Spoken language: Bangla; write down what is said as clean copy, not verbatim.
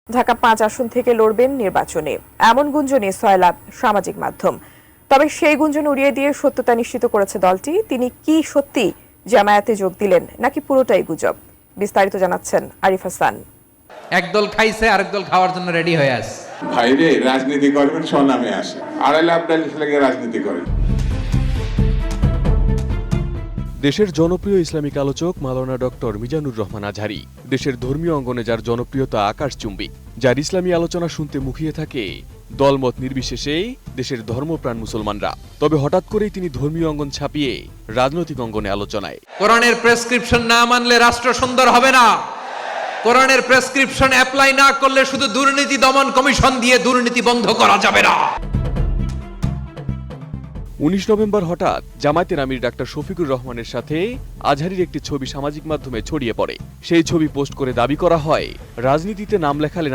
ঢাকা ৫ আসন থেকে লড়বেন নির্বাচনে, এমন গুঞ্জনে সয়লাব সামাজিক মাধ্যম। তবে সেই গুঞ্জন উড়িয়ে দিয়ে সত্যতা নিশ্চিত করেছে দলটি। তিনি কি সত্যি জামায়াতে যোগ দিলেন নাকি পুরোটাই গুজব? বিস্তারিত জানাচ্ছেন আরিফ হাসান। একদল খাইছে আরেক দল খাওয়ার জন্য রেডি হয়ে আছে। ভাইরে রাজনীতি করবেন স্বনামে আসে, ২.৫ লাখ লেগে রাজনীতি করেন। দেশের জনপ্রিয় ইসলামিক আলোচক মাওলানা ডক্টর মিজানুর রহমান আজহারী, দেশের ধর্মীয় অঙ্গনে যার জনপ্রিয়তা আকাশচুম্বী, যার ইসলামী আলোচনা শুনতে মুখিয়ে থাকে দলমত নির্বিশেষে দেশের ধর্মপ্রাণ মুসলমানরা। তবে হঠাৎ করেই তিনি ধর্মীয় অঙ্গন ছাপিয়ে রাজনৈতিক অঙ্গনে আলোচনায়। কোরআনের প্রেসক্রিপশন না মানলে রাষ্ট্র সুন্দর হবে না। কোরআনের প্রেসক্রিপশন অ্যাপ্লাই না করলে শুধু দুর্নীতি দমন কমিশন দিয়ে দুর্নীতি বন্ধ করা যাবে না। ১৯ নভেম্বর হঠাৎ জামায়াতের আমির ডাক্তার শফিকুর রহমানের সাথে আজহারীর একটি ছবি সামাজিক মাধ্যমে ছড়িয়ে পড়ে। সেই ছবি পোস্ট করে দাবি করা হয়, রাজনীতিতে নাম লেখালে